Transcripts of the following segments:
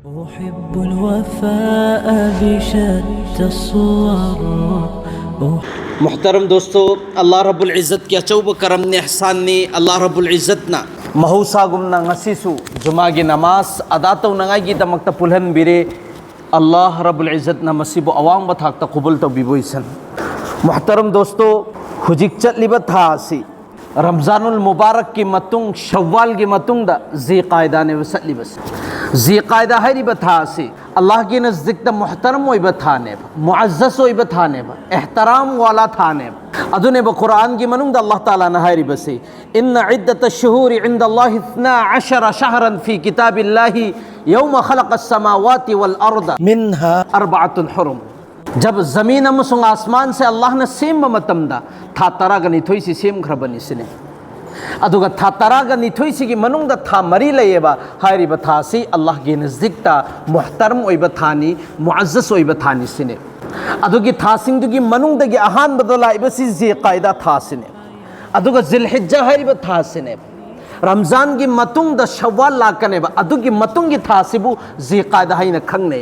أحب الوفاء بشتى الصور मोहतरम दोस्तों, अल्लाह रब्बुल इज़्ज़त की अचौब करम ने एहसान ने अल्लाह रब्बुल इज़्ज़त ना महूसा गुमना ngasisu जुमागी नमाज अदा तौनांगाई की दमकता पुलहन बिरे अल्लाह रब्बुल इज़्ज़त ना मसीबो अवांग बथाकता कबूल तौबीबोइसन। मोहतरम दोस्तों, हुजिक चटलिबा था सी रमज़ानुल मुबारक की मतुंग शव्वाल की मतुंग दा ज़ीक़ायदा ने वसलिबस ज़ीक़ायदा है बथा से अल्लाह की नज़दीक द मुहतरम वही बथाने मुअज़्ज़ज़ वही बथाने एहतराम वाला थाने अदुने ब कुरान की मनुंग अल्लाह ताला ने है बसे इन्ना इद्दतश शुहूरि इंदल्लाहि 12 शहरन फी किताबिल्लाहि यौम खलक़स समावाति वल अर्द मिन्हा अर्बअतुन हुरुम। जब ज़मीन अमसुंग आसमान से अल्लाह ने सेम मतमदा था तराग निथोई सी सेम खरबनी सिने अदुगा था तराग निथोई सी की मनुंग था मरी लेबा हारी बथासी अल्लाह के नज़दीक ता मुहतरम ओई बथानी मुअज़्ज़ज़ ओई बथानी सिने अदुगी था सिंग दुगी मनुंग दगी अहान बदला इबसी ज़ीक़ायदा था सिने अदुगा ज़िलहिज्जा हारी बथा सिने रमज़ान की मतुंग द शव्वाल लाकने बा अदुगी मतुंग की था सिबु ज़ीक़ायदा हाई न खंगने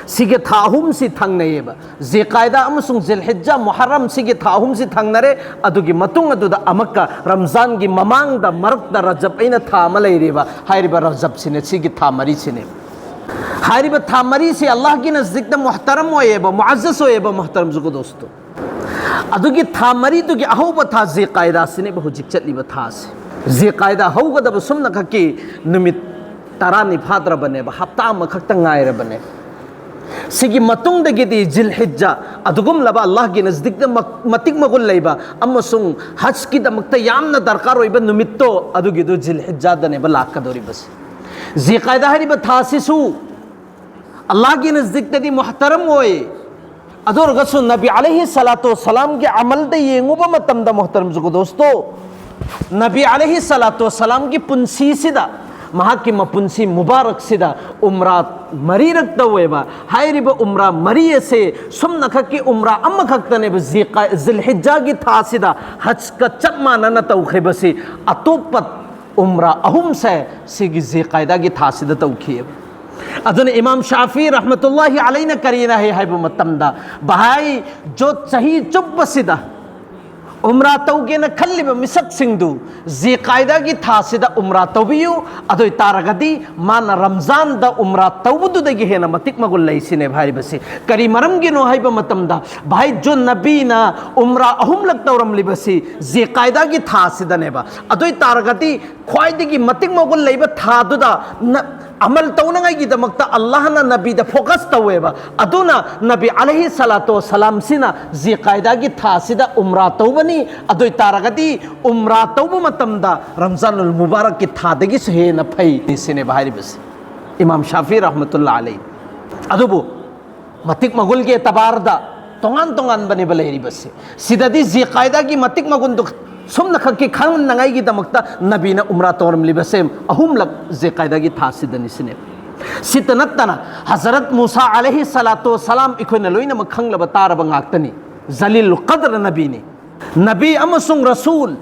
सिगे थाहुम सी थंगनेबा ज़ीक़ायदा अमसुंग ज़िलहिज्जा मुहर्रम सिगे थाहुम सी थंगनरे अदुगी मतुंग अदुदा अमक्का रमज़ान की ममांग दा मरक दा रजब ऐना था मलैरेबा हायरिबा रजब सिने सिगे था मरी सिने हायरिबा था मरी से अल्लाह की नज़दीक दा मुहतरम होएबा मुअज़्ज़ज़ होएबा। मोहतरम जुगो दोस्तों, अदुगी था मरी दुगी अहोबा था ज़ीक़ायदा सिने बहुजिक चटलिबा था से ज़ीक़ायदा होगा दब सुमना खकी निमित तरा निफाद्र बनेबा हफ्ता मखक्ता ngaire बने सिगी मतुंग दगिदी ज़िलहिज्जा अदुगुम लबा अल्लाह की नज़दीक द मतिक मगुल लेबा अमसुंग हज की दमक्ता यामना दरकार होइबा निमित्तो अदुगी दो ज़िलहिज्जा दनेबा लाक दोरी बस ज़ीक़ायदा हरी बथासिसु अल्लाह की नज़दीक ददी मुहतरम होए अदुर गसु नबी अलैहि सलातो वसलाम के अमल दे येंगुबा मतम दा। मोहतरम जुगो दोस्तों, नबी अलैहि सलातो वसलाम की पुंसी सिदा महा की मपुंसी मुबारक सिदा उम्रा मरी रखता हुए बा हायरिब उम्रा मरी से सुम नख की उम्रा अम खक्तने ज़िलहिज्जा की था सिदा हज का चम्मा न तौखे बसी अतोपत उम्रा अहुम से सिगी ज़ीक़ायदा की था सिदा तौखिए अदन इमाम शाफी रहमतुल्लाहि अलैहि ने करीना है वो मतमदा भाई जो सही चुप सिदा उम्रा तौगे न खल्लिब मिसक सिंधु ज़ीक़ायदा की था सिदा उम्रा तौबियु अदो तारगदी मान रमज़ान दा उम्रा तौबुदु दगी है न मतिक मगुल लैसिने भाई बसे करी मरम गे नो हाइब मतमदा भाई जो नबी ना उम्रा अहुम लगता रम लिबसी ज़ीक़ायदा की था सिदा नेबा अदो तारगदी ख्वाइदगी मतिक मगुल लैब था दुदा अमल तौनंगाई की दमकता अल्लाह ना नबी दा फोकस तौएबा अदुना नबी अलैहि सलातो सलाम सिना ज़ीक़ायदा की था सिदा उम्रा तौबनी अदो तारगदी उम्रा तौब मतमदा रमज़ानुल मुबारक की था दगी से न फई सिने बाहरी बस इमाम शाफी रहमतुल्लाह अलैहि अदुबो मतिक मगुल के तबारदा तोंगान तोंगान बने बलेरी बस सिददी ज़ीक़ायदा की मतिक मगुन दुख सुम नख की खान नंगाई की दमकता नबी ने उम्रा तौरम लिबसेम अहुम लग ज़ीक़ायदा की था सिदनी सिने सितनतना हज़रत मूसा अलैहि सलातो सलाम इखोन लोइन मखंग लब तार बंगाक्तनी जलील क़द्र नबी ने नबी अमसुंग रसूल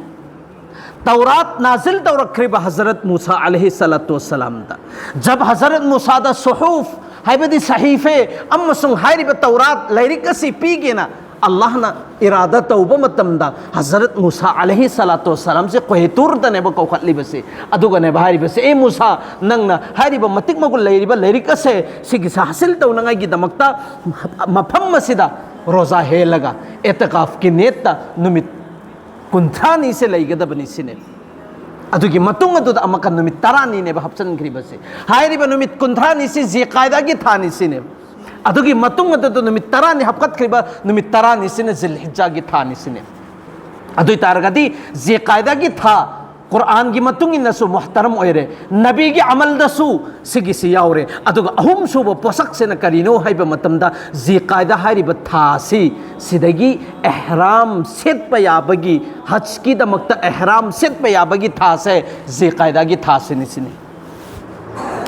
तौरात नाजिल तौरक्रिब हज़रत मूसा अलैहि सलातो सलाम दा जब हज़रत मूसा दा सुहूफ हाइबदी सहीफ़े अमसुंग हायरिब तौरात लैरिकसी पी के ना अल्लाह ना इरादा तौबा मतमदा हज़रत मूसा अलैहि सलातो सलाम से कोहेतूर तने बको खली बसे अदुगने बाहरी बसे ए मूसा नंगना हारिब मतिक मगुल लैरिब लैरिकसे सिगिस हासिल तौनंगाई की दमकता मफम मसिदा रोज़ा है लगा एतकाफ की नेता नुमित कुंथानी से लैगदबनी सिने अदुगी मतुंग अदुदा अमका नुमित तरानी ने बहपसन खरी बसे हायरिब नुमित कुंथानी से ज़ीक़ायदा की थानी सिने अदुगी मतुंग अदुदा नुमित तरानी हपकत खरीबा नुमित तरानी सिने ज़िलहिज्जा की थानी सिने अदुई तारगदी ज़ीक़ायदा की था कुरान की मतुंग नसु मुहतरम ओरे नबी की अमल दसु सिगी सियावरे अदुगा अहुम सुबो पोसक से न करीनो हाइब मतमदा ज़ीक़ायदा हारिब थासी सिदगी एहराम सेट पयाबगी हज की दमकता एहराम सेट पयाबगी था से ज़ीक़ायदा की था सिने सिने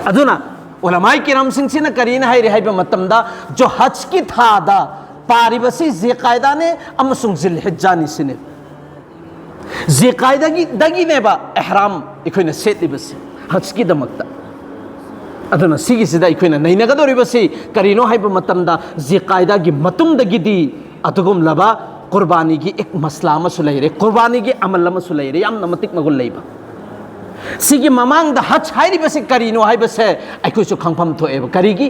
अदुना उलमाई किराम सिंह सिन करीना है रिहाई मतमदा जो हज की था दा पारिबसी ज़ीक़ायदा ने अमसुंग ज़िलहिज्जा नि सिने ज़ीक़ायदा की दगी नेबा एहराम इखोने सेट लिबसी हज की दमकता aduna sigi sida ikoina nainagadoribasi karino haiba matamda ziqaida gi matungdagidi atugum laba qurbani gi ek masla ma sulaire qurbani gi amal ma sulaire yamna matik magul leiba sigi mamang da haj hairibasi karino haibase aikoisu khangpham thoeba karigi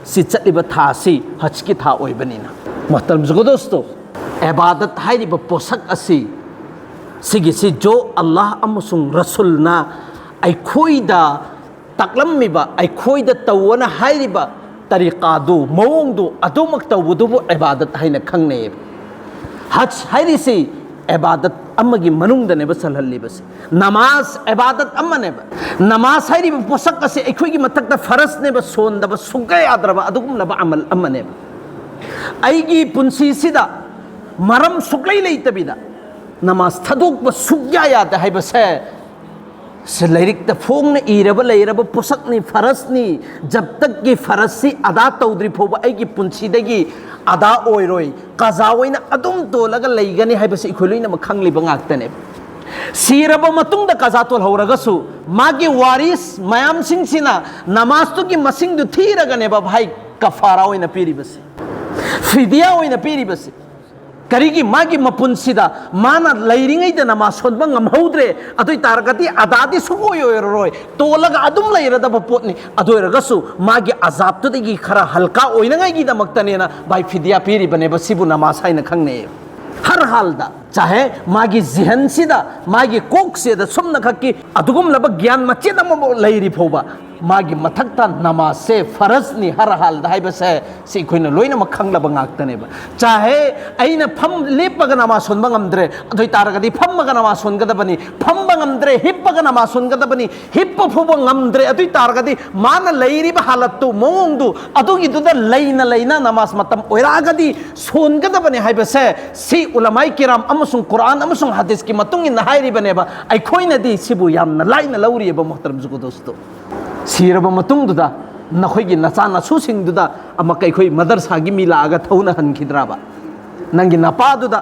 si chatliba tha si haj ki tha oibanina mahtaram jugo dosto ibadat hairiba posak asi sigi si jo Allah amusung rasulna aikoida taklammiba aikoida tawana hairiba tariqadu mawngdu adumak tawbudu ibadat haina khangne haj hairisi ibadat amagi manungda ne basalhalli bas namaz ibadat amane ba namaz hairi posak ase akhoi gi matakta faras ne ba sonda ba sugai adraba adugum laba amal amane aigi punsi sida maram suklai leitabida namaz thaduk ba sugya yada hai ba se lairik ta phong ne iraba leiraba posak ni faras ni jab tak ki farasi ada tawdri phoba aigi punsi dagi ada oiroi kazawaina adum to laga leigani haibase ikhoilina makhangli bangaktane siraba matung da kaza tol horagasu magi waris mayam singsina namaz tu ki masing du thiraga ne ba bhai kafara oina piribase fidya oina piribase karigi magi mapunsida mana leiringai da namaz sonba ngamhodre adoi targati adadi sugoi oiroi to laga adum leirada ba potni adoiragasu magi azab tu digi khara halka oinangai gi da maktane na bai fidya piri bane ba sibu namaz haina khangne har halda chahe magi zihan sida magi kok se da somna khakki adugum laba gyan mache da mo leiri phoba magi mathakta namaz se faraz ni har halda haiba se si khoina loina makhang laba ngaktane ba chahe aina pham lepaga namaz sonba ngamdre adoi taragadi phammaga namaz songada bani phamba ngamdre hippaga namaz songada bani hippa phoba ngamdre adoi taragadi mana leiri ba halattu mongdu adugi duda leina namaz matam oiragadi songada bani haiba se si ulamai kiram amasung Quran amasung hadis ki matung in hairi bane ba ai khoina di sibu yamna laina lauri ba muhtaram jugo dosto siraba matung duda nakhoi gi nacha na su sing duda amakai khoi madarsa gi mila aga thauna han khidra ba nangi napa duda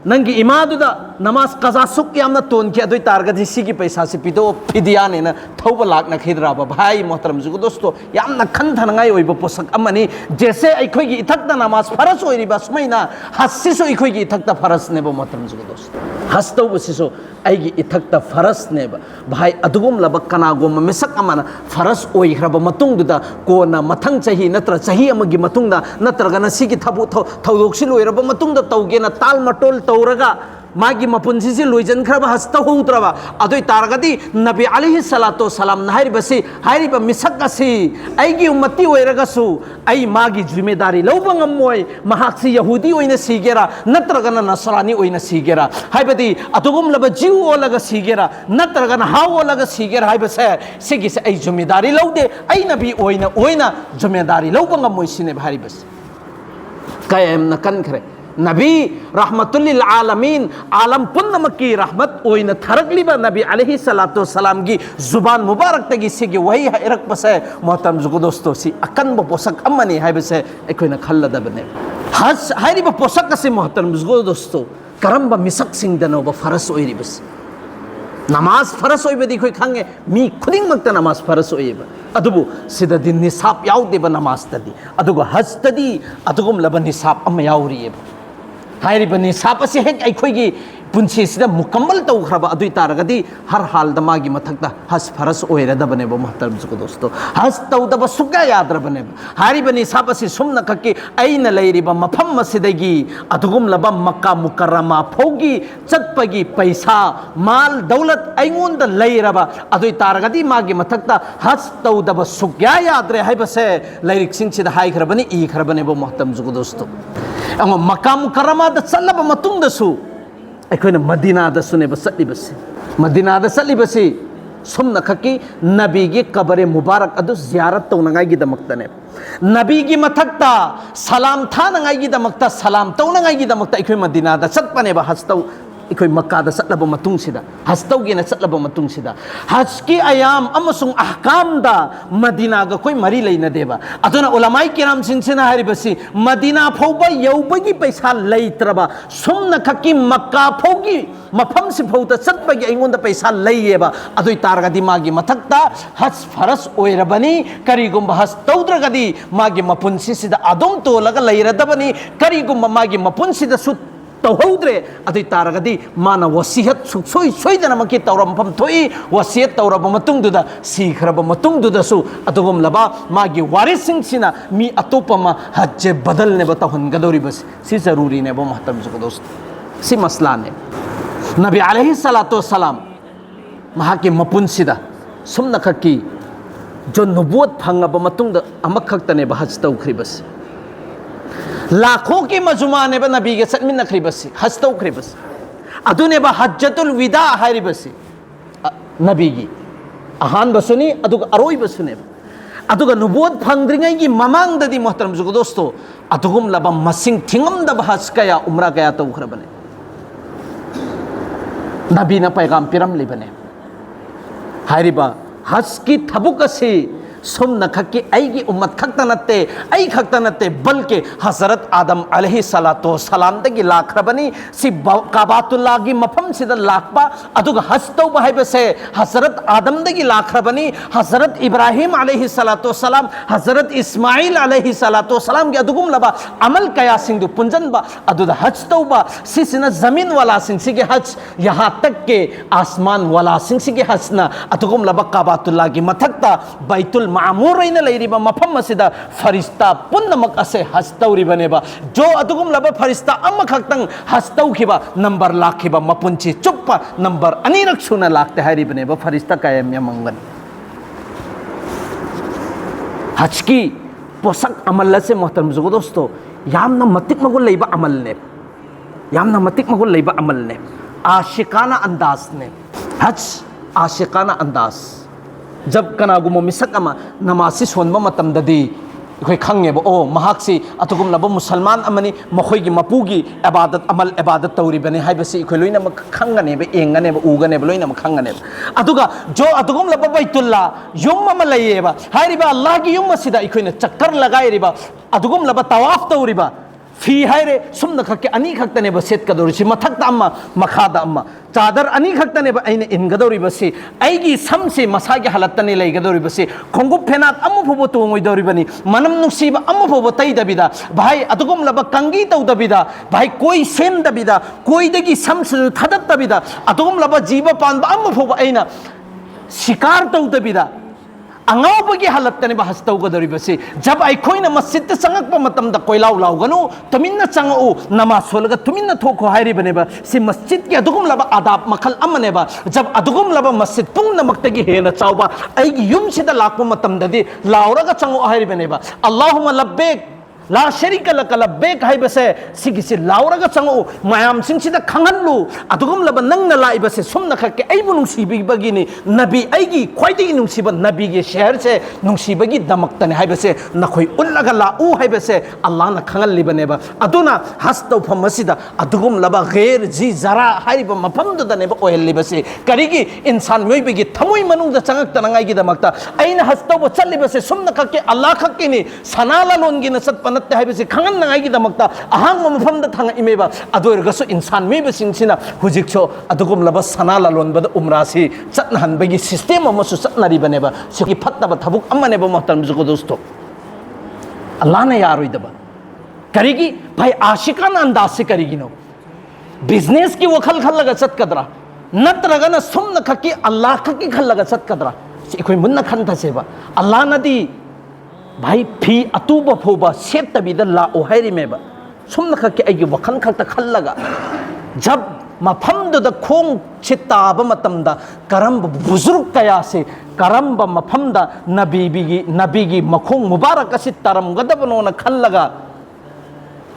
nangi ima duda namaz qaza suk yamna ton ki adoi targa ji si gi paisa si pido fidiya ne na thauba lak na khidra ba bhai muhtaram jugo dosto yamna khan thanangai oi ba posak amani jese ai khoi gi ithak da namaz faras oi ri ba sumaina hassi so ai khoi gi ithak da faras ne ba muhtaram jugo dosto hastau ba siso ai gi ithak da faras ne ba bhai adugum laba kana go ma mesak amana faras oi hraba matung duda ko na mathang chahi natra chahi amagi matung da natra gana si gi thabu thaudok si loi raba matung da tauge na tal matol tauraga magi mapunsi si loijan khraba hasta houtraba adoi taragadi nabi alaihi salatu salam nahari basi hairi ba misak asi aigi ummati oiragasu ai magi jimedari lobang amoy mahaksi yahudi oina sigera natragana nasrani oina sigera haibadi atugum laba jiu olaga sigera natragana haw olaga sigera haibase sigi se ai jimedari lode ai nabi oina jimedari lobang amoy sine bhari bas kayam na kan khre Nabi rahmatul alamin alam punnamaki rahmat oina tharagliba Nabi alaihi salatu salam gi zuban mubarak tagi sigi wahi irak pase muhtaram jugo dosto si akan bo posak amani haibase ekoina khallada bane has hairi ba posak ase muhtaram jugo dosto karamba misak sing dano ba faras oiri bas namaz faras oi bedi khoi khange mi khuding makta namaz faras oi ba adubu sida din nisab yaude ba namaz tadi adugo haj tadi adugum laban nisab am yauri ba hairi bani sapasi hek ai khoi gi punchi sida mukammal tau khraba adui taragadi har hal da magi mathakta has faras oira da bane bo muhtaram jugo dosto has tau da ba suga yadra bane hari bani sapasi sumna kakki aina leiri ba mafam masidagi adugum laba makka mukarrama phogi chatpagi paisa mal daulat aingon da leiraba adui taragadi magi mathakta has tau da ba suga yadre hai base leirik sing sida hai khrabani I khrabane bo muhtaram jugo dosto ang makka mukarrama da chalaba matung da su अखोना Medina दसुने बसली बसे Medina दसली बसे सुमना खकी नबी की कब्र मुबारक अदु ज़ियारत तो नंगाई की दमकता ने नबी की मथकता सलाम था नंगाई की दमकता सलाम तो नंगाई की दमकता अखोई मदीना दसत पने बहस्तौ इखोई मक्कादा चटलबा मतुंगसिदा हज तौगेना चटलबा मतुंगसिदा हज की आयाम अमसुंग अहकामदा मदीना गा कोई मरी लेनदेबा अदुना उलमाई किराम सिंसिना हरिबसी मदीना फौबा यौबगी पैसा लेत्रबा सुमना खकी मक्का फौगी मफम से फौता चटबगी अइंगोंदा पैसा लेयेबा अदुई तारगदी मागी मथक्ता हज फरस ओइरबनी करिगुम हज तौद्रगदी मागी मपुंसिसिदा अदुम तोलगा लेरदबनी करिगुम मागी मपुंसिदा सु तौहौद्रे अदुई तारगदी माना वसियत सुसोई सोइदनमकी तौरम फम थोई वसियत तौरब मतुंगदुदा सीखरब मतुंगदुदसु अदुगुम लबा मागी वारिसिंगसिना मी अतोपमा हज बदलने बतहनगदौरी बस सी जरूरी ने बो महतरम जुको दोस्त सी मसला ने नबी अलैहि सलातो सलाम महा के मपुंसिदा सुमना खकी जो नबुवत फंगब मतुंगद अमखक्तने हज तौखरी बस लाखों की मजुमा ने नबी के सदमिन नखरी बसी हज तौखरी बस अदुने हज्जतुल विदा हारी बसी नबी की अहान बसुनी अदुग अरोई बसुने अदुग नुबुवत फंगद्रिंगै की ममांगददी मोहतरम जुगो दोस्तो अदुगुम लबा मसिंग थिंगमदब हज कया उम्रा कया तौखरबने नबी ना पैगाम पिरम लिबने हारिबा हज की थबुक असी सुमना खकी ऐगी उम्मत खक्ता नत्ते ऐ खक्ता नत्ते बल्कि हजरत आदम अलैहि सलातो सलाम दगी लाखरबनी सि काबातुल्लाह की मफम सिद लाखबा अदुग हज तौबा हैबसे हजरत आदम दगी लाखरबनी हजरत इब्राहिम अलैहि सलातो सलाम हजरत इस्माइल अलैहि सलातो सलाम के अदुगुम लबा अमल कया सिंधु पुंजनबा अदुद हज तौबा सिसिना जमीन वाला सिंह सिगे हज यहाँ तक के आसमान वाला सिंह सिगे हजना अदुगुम लबा काबातुल्लाह की मथक्ता बैतुल मामूर लेरिबा मफम असिदा फरिश्ता पुन्नमक असे हज तौरिबनेबा जो अदुगुम लबा फरिश्ता अमखक्तंग हज तौखिबा नंबर लाखिबा मपुंची चुप्पा नंबर अनिरक सुना लाखते हरिबनेबा फरिश्ता कायम यमंगन हज की पोसक अमल से मोहतरम जुगो दोस्तो यामना मतिक मगुल लेबा अमल ने यामना मतिक मगुल लेबा अमल ने आशिकाना अंदाज ने हज आशिकाना अंदाज जब कनागुम मिसक अमा नमासी सोनबा मतमददी अखोई खंगेब ओ महाक्सी अतुगुम लब मुसलमान अमनी मखोई मपूगी इबादत अमल इबादत तौरीबने हाइबसी अखोई लोइना खंगनेब एंगनेब उगनेब लोइना खंगनेब अदुगा जो अतुगुम लब बैतुल्ला युम अम लयेबा हाइरिबा अल्लाह की युम असिदा अखोइना चक्कर लगाइरिबा अदुगुम लब तवाफ तौरीबा फी हाइरे सुमना खक्के अनी खक्तनेब सेट कदौरिसि मथक्ता अम्मा मखादा अम्मा चादर अनी खक्तनेब अइने इनगदौरिबसि ऐगी समसे मसागे हलत्तने लैगदौरिबसि खोंगुप फेनात अम्मु फोबो तोंगोइदौरिबनि मनम नुसीबा अम्मु फोबो तैदबिदा भाई अदुगुम लब कंगी तौदबिदा भाई कोई सेमदबिदा कोइदगी समसे थदत्तबिदा अदुगुम लब जीव पानबा अम्मु फोबो अइना शिकार तौदबिदा अंगावबगी हालतने हज तौगदौरिबसि जब अखोइना मस्जिद चंगक्पा मतमदा कोइलाउ लाउगनु तुमिन्ना चंगउ नमाज सोलगा तुमिन्ना थोखो हाइरिबनेबा सि मस्जिद के अदुगुम लब आदाब मखल अमनेबा जब अदुगुम लब मस्जिद पुंगनमक्तगी हेना चाउबा ऐगी युमसिदा लाक्पा मतमददि लाउरगा चंगउ हाइरिबनेबा अल्लाहुम्मा लब्बैक ला शरीक लक लब्बैक हाइबसे सिगिसि लाउरगा चंगउ मयाम सिंसिदा खंगनलु अदुगुम लब नंगना लाइबसे सुमना खके ऐबु नुंसीबिबगिनि नबी ऐगी ख्वाइदगी नुंसीबा नबी के शहर से नुंसीबगी दमक्तने हाइबसे नखोइ उल्लगा लाउ हाइबसे अल्लाह न खंगलिबनेबा अदुना हज तौफम मसिदा अदुगुम लब गैर जी जरा हाइबा मफमदनेबा ओयलिबसे करिगी इंसान मोइबगी थमोइ मनुंगदा चंगक्तनंगाइगी दमक्ता ऐना हज तौबा चलिबसे सुमना खके अल्लाह खकेनि सनाला लोनगी न सत्पन नत्ते हाइबसे खंगन नंगाइगी दमक्ता अहांग मफमदा थांगा इमेबा अदोरगसु इंसान मेबसिंगसिना हुजिकसो अदुगुम लब सना लालोनबद उमरासी चतनहनबगी सिस्टम अमसु चतनरिबनेबा सिगी फत्तबा थबुक अमनेबा महतरम जुगो दोस्तो अल्लाह ने यारोइदबा करिगी भाई आशिकाना अंदाज से करिगिनो बिजनेस की वखल खल्लगा चतकदरा नत्रगना सुमना खकी अल्लाह खकी खल्लगा चतकदरा सिखोइ मुन्ना खंथसेबा अल्लाह नदी भाई फी अतुब फोबा सेट तबीद लाओ हाइरिमेबा सुमना खके ऐगी वखन खक्ता खल्लगा जब मफमदुदा खोंग छिताब मतमदा करम बुजुर्ग कया से करम मफमदा नबीगी मखोंग मुबारक असि तरम गदबनोना खल्लगा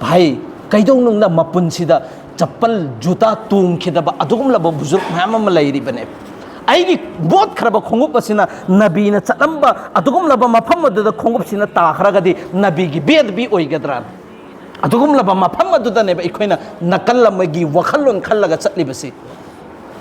भाई कैदौनुंदा मपुनसिदा चप्पल जूता तूंखिदबा अदुगुम लब बुजुर्ग मयाम लैरिबने ऐगी बोत खरब खोंगुप असिना नबीना चलंबा अदुगुम लब मफम अदुदा खोंगुप सिना ताखरगदी नबीगी बेद बी ओइगद्रा ꯑꯗꯨꯒꯨꯝꯂꯕ ꯃꯐꯝ ꯑꯗꯨꯗꯅꯦꯕ ꯑꯩꯈꯣꯏꯅ ꯅꯥꯀꯜ ꯑꯃꯒꯤ ꯋꯥꯈꯜꯂꯣꯟ ꯈꯜꯂꯒ ꯆꯠꯂꯤꯕꯁꯤ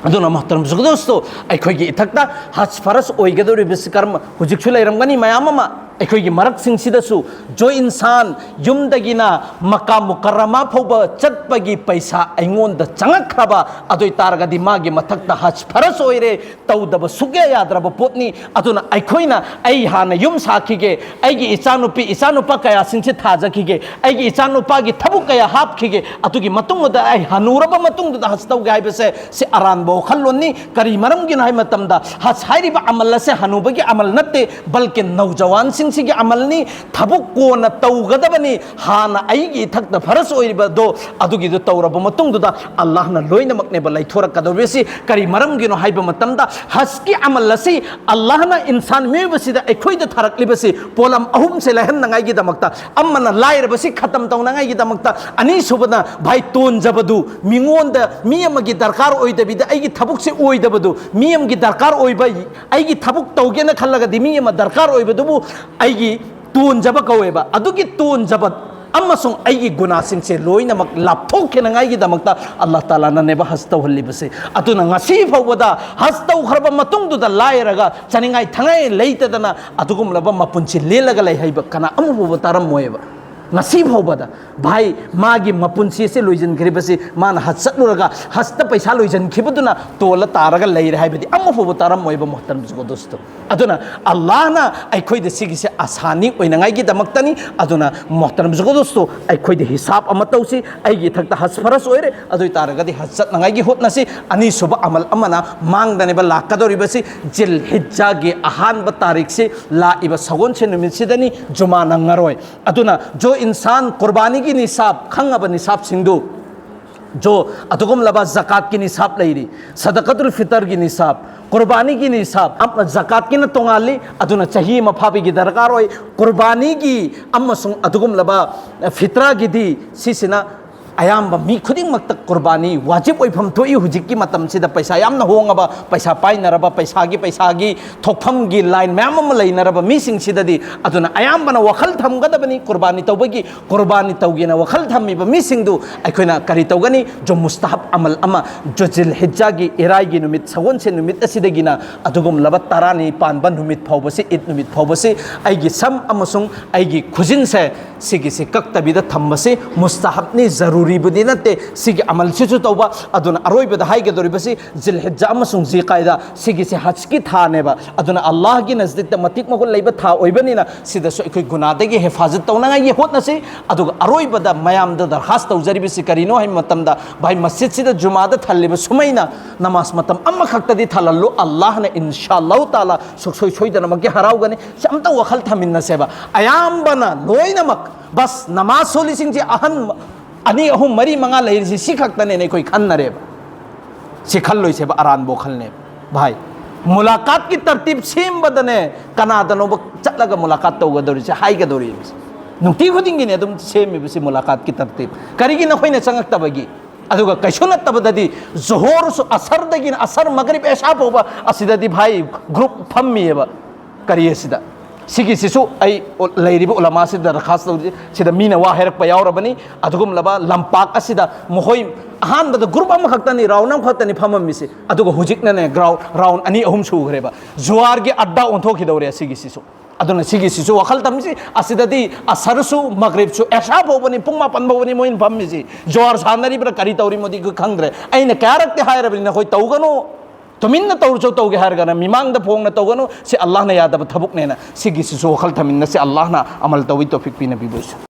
ꯑꯗꯨꯅ ꯃꯍꯇꯔꯝ ꯖꯨꯒꯗꯣꯁꯇꯣ ꯑꯩꯈꯣꯏꯒꯤ ꯏꯊꯛꯇ ꯍꯖ ꯐꯔꯁ ꯑꯣꯏꯒꯗꯧꯔꯤꯕꯁꯤ ꯀꯔꯝ ꯍꯧꯖꯤꯛꯁꯨ ꯂꯩꯔꯝꯒꯅꯤ ꯃꯌꯥꯝ ꯑꯃ ꯑꯩꯈꯣꯏꯒꯤ ꯃꯔꯛꯁꯤꯡꯁꯤꯗꯁꯨ ꯖꯣ ꯏꯟꯁꯥꯟ ꯌꯨꯝꯗꯒꯤꯅ ꯃꯀꯥ ꯃꯨꯀꯔꯔꯃꯥ ꯐꯥꯎꯕ ꯆꯠꯄꯒꯤ ꯄꯩꯁꯥ ꯑꯩꯉꯣꯟꯗ ꯆꯪꯉꯛꯈ꯭ꯔꯕ ꯑꯗꯨ ꯑꯣꯏꯇꯥꯔꯒꯗꯤ ꯃꯥꯒꯤ ꯃꯊꯛꯇ ꯍꯖ ꯐꯔꯁ ꯑꯣꯏꯔꯦ ꯇꯧꯗꯕ ꯁꯨꯛꯌꯥ ꯌꯥꯗ꯭ꯔꯕ ꯄꯣꯠꯅꯤ ꯑꯗꯨꯅ ꯑꯩꯈꯣꯏꯅ ꯑꯩ ꯍꯥꯟꯅ ꯌꯨꯝ ꯁꯥꯈꯤꯒꯦ ꯑꯩꯒꯤ ꯏꯆꯥꯅꯨꯄꯤ ꯏꯆꯥꯅꯨꯄꯥ ꯀꯌꯥꯁꯤꯡꯁꯦ ꯊꯥꯖꯈꯤꯒꯦ ꯑꯩꯒꯤ ꯏꯆꯥꯅꯨꯄꯥꯒꯤ ꯊꯕꯛ ꯀꯌꯥ ꯍꯥꯞꯈꯤꯒꯦ ꯑꯗꯨꯒꯤ ꯃꯇꯨꯡꯗ ꯑꯩ ꯍꯅꯨꯔꯕ ꯃꯇꯨꯡꯗꯨꯗ ꯍꯖ ꯇꯧꯒꯦ ꯍꯥꯏꯕꯁꯦ ꯁꯤ ꯑꯔꯥꯟꯕ ꯋꯥꯈꯜꯂꯣꯟꯅꯤ ꯀꯔꯤ ꯃꯔꯝꯒꯤꯅꯣ ꯍꯥꯏꯕ ꯃꯇꯝꯗ ꯍꯖ ꯍꯥꯏꯔꯤꯕ ꯑꯃꯜ ꯑꯁꯦ ꯍꯅꯨꯕꯒꯤ ꯑꯃꯜ ꯅꯠꯇꯦ ꯕꯜꯀꯤ ꯅꯧꯖꯋꯥꯟꯁꯤꯡꯁꯤꯒꯤ ꯑꯃꯜꯅꯤ ꯊꯕꯛ ꯀꯣꯟꯅ ꯇꯧꯒꯗꯕꯅꯤ ꯍꯥꯟꯅ ꯑꯩꯒꯤ ꯏꯊꯛꯇ ꯐꯔꯁ ꯑꯣꯏꯔꯤꯕꯗꯣ ꯑꯗꯨꯒꯤꯗꯨ ꯇꯧꯔꯕ ꯃꯇꯨꯡꯗꯨꯗ ꯑꯜꯂꯥꯍꯅ ꯂꯣꯏꯅꯃꯛꯅꯦꯕ ꯂꯩꯊꯣꯔꯛꯀꯗꯧꯔꯤꯕꯁꯤ ꯀꯔꯤ ꯃꯔꯝꯒꯤꯅꯣ ꯍꯥꯏꯕ ꯃꯇꯝꯗ ꯍꯖꯀꯤ ꯑꯃꯜ ꯑꯁꯤ ꯑꯜꯂꯥꯍꯅ इन्सान मियोबसिदा अखोइदा थारक्लिबसि पोलम अहुमसे लहननांगाइगिदमक्ता अम्मना लाइरबसि खतम तौनांगाइगिदमक्ता अनीसुबना भाई तोंजबदु मिंगोंदा मियमगी दरकार ओइदबिदा अइगी थबुकसे ओइदबदु मियमगी दरकार ओइबा अइगी थबुक तौगेना खल्लगदि मियम दरकार ओइबदुबु अइगी तोंजब कौएबा अदुगी तोंजब अमसुंग अइगी गुनासिंगसे लोइनमक लापथोकेनांगाइगिदमक्ता अल्लाह ताला ननेबा हज तौहल्लिबसे अदुना ngasi फावबदा हज तौखरबा मतुंगदुदा लाइरगा चनिंगाइ थंगाइ लेइतदना अदुगुमलबा मपुंची लेलगा लैहैबा कना अमुबो तारमोएबा ngasi फावबदा भाई मागी मपुंची से लोइजनखरिबसे माना हज चतलुरगा हजता पैसा लोइजनखिबदुना तोला तारगा लैरे हाइबदि अमुबो तारमोएबा मोहतरम दोस्तो अदुना अल्लाहना अखोइदे सिगिसे आसानी ओइनांगाइगिदमक्तनी अदुना मोहतरम दोस्तो अखोइदे हिसाब अमा तौसि अइगी थक्ता हज फरस ओइरे अदुइ तारगदि हज चतनांगाइगी होतनासि अनिसुबा अमल अमना मांगदनेबा लाकदोरिबसि जिल हिज्जागी अहानबा तारीख से लाइबा सगोनसे नुमितसिदनी जुमा नंगरोय अदुना जो इंसान कुर्बानी की निसाब खंगब निसाब सिंधु जो अतुगम लबा ज़कात की निसाब लैरी सदक़तुल फितर की निसाब कुर्बानी की निसाब अब ज़कात की न तोंगाली अदुना चाहिए मफाबी की दरकार होय कुर्बानी की अमसुंग अतुगम लबा फितरा की दी सिसिना अयाम्बा मी खुदिंगमक्ता कुर्बानी वाजिब ओइफम थोइ हुजिक्की मतमसिदा पैसा यामना होंगबा पैसा पाइनरबा पैसागी थोकफमगी लाइन मैम अमा लैनरबा मिसिंगसिददि अदुना अयाम्बना वखल थमगदबनी कुर्बानी तौबगी कुर्बानी तौगेना वखल थमिबा मिसिंगदु अखोइना करि तौगनी जो मुस्तहब अमल अमा जो जिल हिज्जागी इराइगी नुमित सगोनसे नुमित असिदगिना अदुगुम लबा तरानी पानबा नुमित फावबसे ईद नुमित फावबसे अइगी सम अमसुंग अइगी खुजिनसे सिगिसे कक्तबिदा थम्बसे मुस्तहबनी जरूर बुदी नते सिगी अमल सिसु तौबा अदुना अरोइबदा हाइगदोरिबसि जिलहिज्जा अमसुंग जिकाइदा सिगिसे हज की थानेबा अदुना अल्लाह की नजदीक मतिक मगुल लैबा था ओइबनिना सिदसु अखोइ गुनादगी हिफाजत तौनांगा ये होतनसि अदुगा अरोइबदा मयामदा दरखास्त तौजरिबसि करिनो हाइ मतमदा भाई मस्जिद सिदा जुमादा थल्लिबा सुमैना नमाज मतम अम्मा खक्तदि थलल्लो अल्लाहना इंशाअल्लाह ताला सुखसोइ सोइदनमगे हराउगनि समता वखल थमिन्नसेबा अयाम्बना लोइनमक बस नमाज सोलिसिंगजे अहन अनी अहुम मरी मंगा लैरिसि सि खक्तने नै कोई खन्नरेबा सि खल्लोइसेबा अरानबो खल्ने भाई मुलाकात की तरतीब सेम बदने कनादनोब चलगा मुलाकात तौगदोरिसे हाइगदोरिसे नुंति खुदिंगिने अदुम सेमिबसि मुलाकात की तरतीब करिगी नखोइने चंगक्तबगी अदुगा कैसो नत्तबददि जोहरसु असरदगिन असर मगरिब ऐसा पोबा असिददि भाई ग्रुप फम्मिएबा करियसिदा सिगिसिसु आई लैरिबा उलमासि दरखास्त तौजि सिदा मीना वा हैरकपा यावरबनी अदुगुम लबा लंपाक असिदा मोहoi अहानबद ग्रुप अमा खक्तनी राउंड अमा खक्तनी फममिसि अदुगा हुजिकनने राउंड अनि अहुम सुग्रेबा जुवार गे अड्डा ओंथोखिदौरे सिगिसिसु अदुना सिगिसिसु वखल तमसि असिददि असरसु मगरिबसु ऐसा बोबनी पुंग मापन बोबनी मोइन फम्मिसि जुवार सानरिब्रा करि तौरि मोदि खंग्रे अइना क्यारक्ते हायरबनि नखोइ तौगनो तुमिन्न तौरचो तौगे हारगना मिमांगदा फोंगना तौगनो से अल्लाहना यादब थबुकनेना सिगिसिसु वखल थमिन्ना से अल्लाहना अमल तौइ तौफिक पिना बिबोस